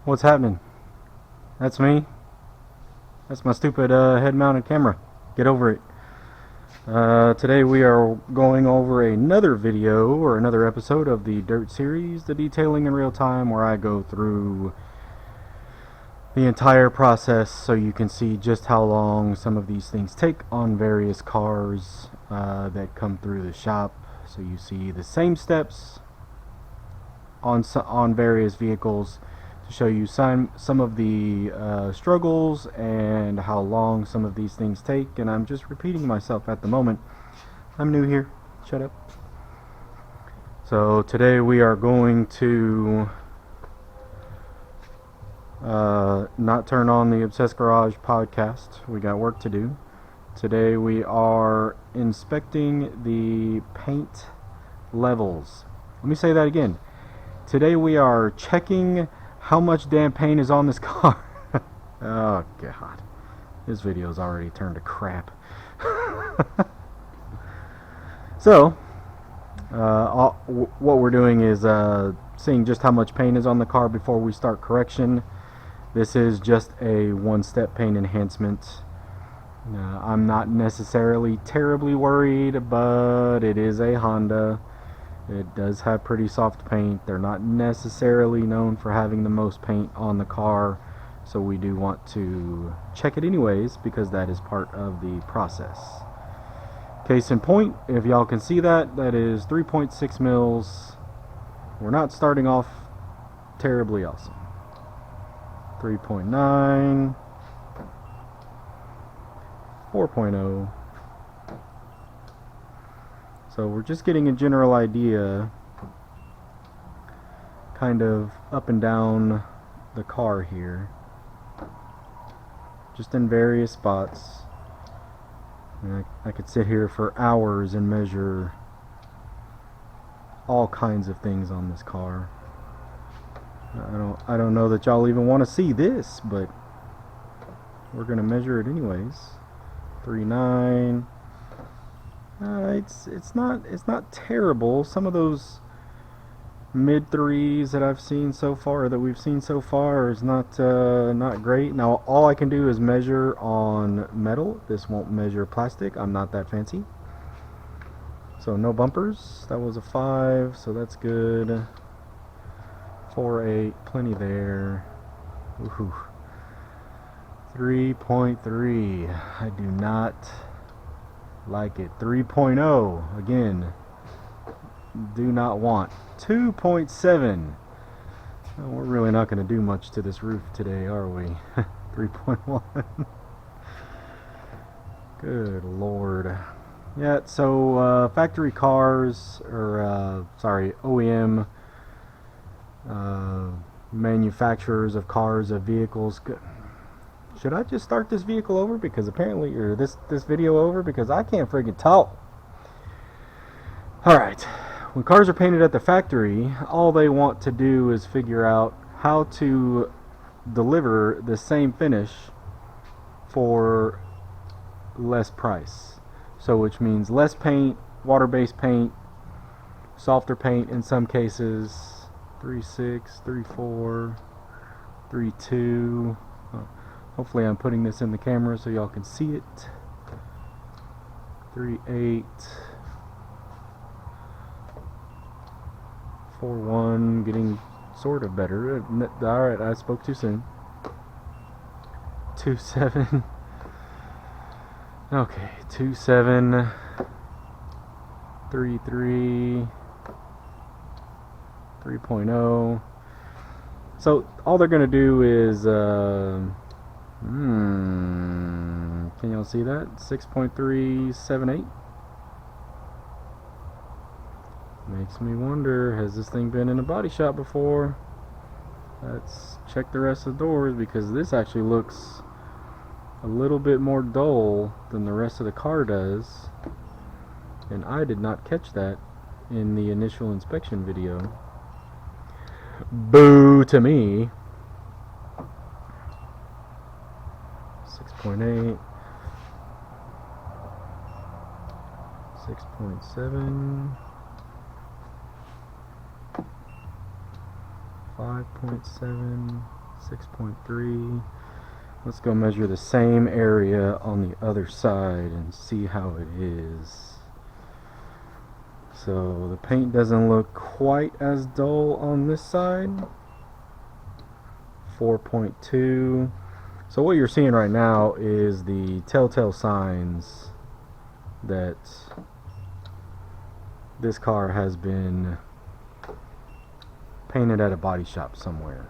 What's happening? That's me. That's my stupid head-mounted camera. Get over it. Today we are going over another video or another episode of the Dirt series, the detailing in real time, where I go through the entire process so you can see just how long some of these things take on various cars that come through the shop. So you see the same steps on various vehicles to show you some of the struggles and how long some of these things take. And I'm just repeating myself at the moment. I'm new here. Shut up. So today we are going to not turn on the Obsessed Garage podcast. We got work to do. Today we are inspecting the paint levels. Let me say that again. Today we are checking how much damn paint is on this car. Oh god. This video's already turned to crap. So, what we're doing is seeing just how much paint is on the car before we start correction. This is just a one-step paint enhancement. I'm not necessarily terribly worried, but it is a Honda. It does have pretty soft paint. They're not necessarily known for having the most paint on the car, so we do want to check it anyways because that is part of the process. Case in point, if y'all can see that, that is 3.6 mils. We're not starting off terribly awesome. 3.9, 4.0. So we're just getting a general idea, kind of up and down the car here, just in various spots. And I could sit here for hours and measure all kinds of things on this car. I don't know that y'all even want to see this, but we're gonna measure it anyways. 3.9. It's not terrible. Some of those mid threes that I've seen so far, that we've seen so far, is not great. Now all I can do is measure on metal. This won't measure plastic. I'm not that fancy. So no bumpers. That was a 5, so that's good. 4.8, plenty there. Ooh. 3.3. I do not like it. 3.0, again, do not want. 2.7. Oh, we're really not going to do much to this roof today, are we? 3.1. Good lord. Yeah, so factory cars, or sorry, OEM manufacturers of cars, of vehicles. Should I just start this vehicle over because apparently, or this video over, because I can't friggin' talk. Alright, when cars are painted at the factory, all they want to do is figure out how to deliver the same finish for less price. So which means less paint, water-based paint, softer paint in some cases. 3.6, 3.4, 3.2. Hopefully I'm putting this in the camera so y'all can see it. 3.8, 4.1, getting sort of better. Alright, I spoke too soon. 2.7. Okay, 2.7, 3.3, 3.0. So all they're gonna do is can y'all see that? 6.378. Makes me wonder, has this thing been in a body shop before? Let's check the rest of the doors, because this actually looks a little bit more dull than the rest of the car does, and I did not catch that in the initial inspection video. Boo to me. 6.8, 6.7, 5.7, 6.3. Let's go measure the same area on the other side and see how it is. So the paint doesn't look quite as dull on this side. 4.2. So what you're seeing right now is the telltale signs that this car has been painted at a body shop somewhere.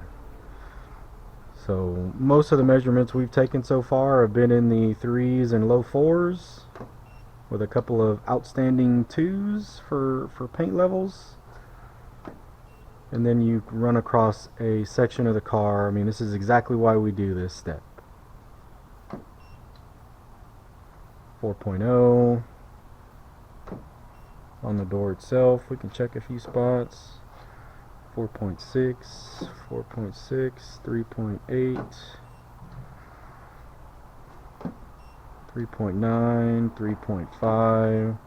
So most of the measurements we've taken so far have been in the 3s and low 4s, with a couple of outstanding 2s for paint levels. And then you run across a section of the car. I mean, this is exactly why we do this step. 4.0. On the door itself, we can check a few spots. 4.6, 4.6, 3.8, 3.9, 3.5.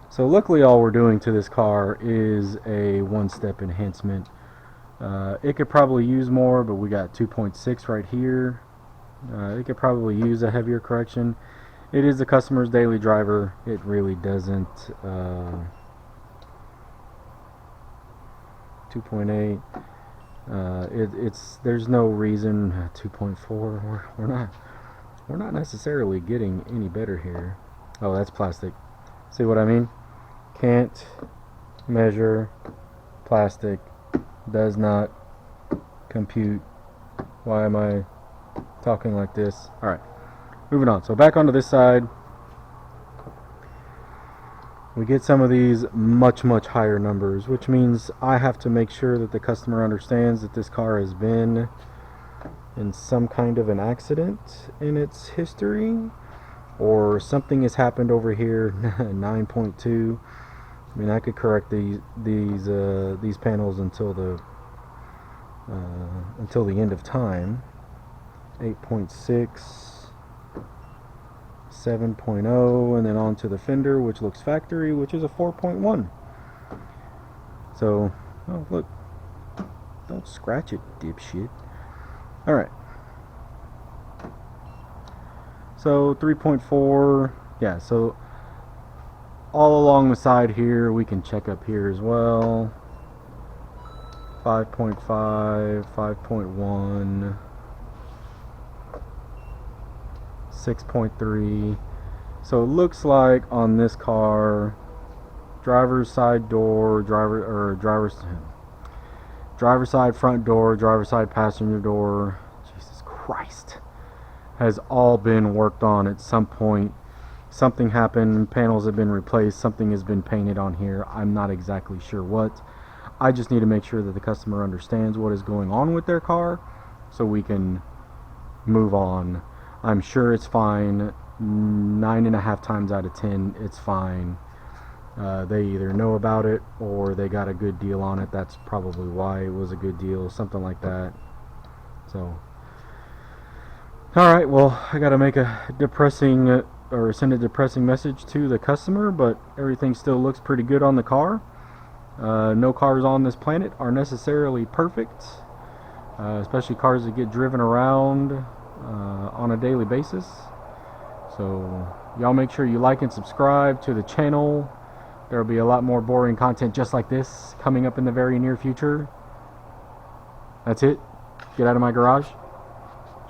So luckily all we're doing to this car is a one-step enhancement. It could probably use more, but we got 2.6 right here. It could probably use a heavier correction. It is the customer's daily driver. It really doesn't. 2.8. It's there's no reason. 2.4. We're not necessarily getting any better here. Oh, that's plastic. See what I mean? Can't measure plastic. Does not compute. Why am I talking like this? All right. Moving on. So back onto this side. We get some of these much higher numbers, which means I have to make sure that the customer understands that this car has been in some kind of an accident in its history, or something has happened over here. 9.2. I mean, I could correct these panels until the end of time. 8.6. 7.0, and then on to the fender, which looks factory, which is a 4.1. So, oh look, don't scratch it, dipshit. Alright, so 3.4. Yeah, so all along the side here, we can check up here as well. 5.5, 5.1, 6.3. So it looks like on this car, driver's side door, driver's side front door, driver's side passenger door, Jesus Christ, has all been worked on at some point. Something happened, panels have been replaced, something has been painted on here. I'm not exactly sure what. I just need to make sure that the customer understands what is going on with their car so we can move on. I'm sure it's fine. 9.5 times out of 10, it's fine. They either know about it or they got a good deal on it. That's probably why it was a good deal, something like that. So, alright, well, I gotta make a depressing or send a depressing message to the customer, but everything still looks pretty good on the car. No cars on this planet are necessarily perfect, especially cars that get driven around on a daily basis. So y'all make sure you like and subscribe to the channel. There will be a lot more boring content just like this coming up in the very near future. That's it. Get out of my garage,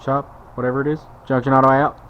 shop, whatever it is. Junction Auto out.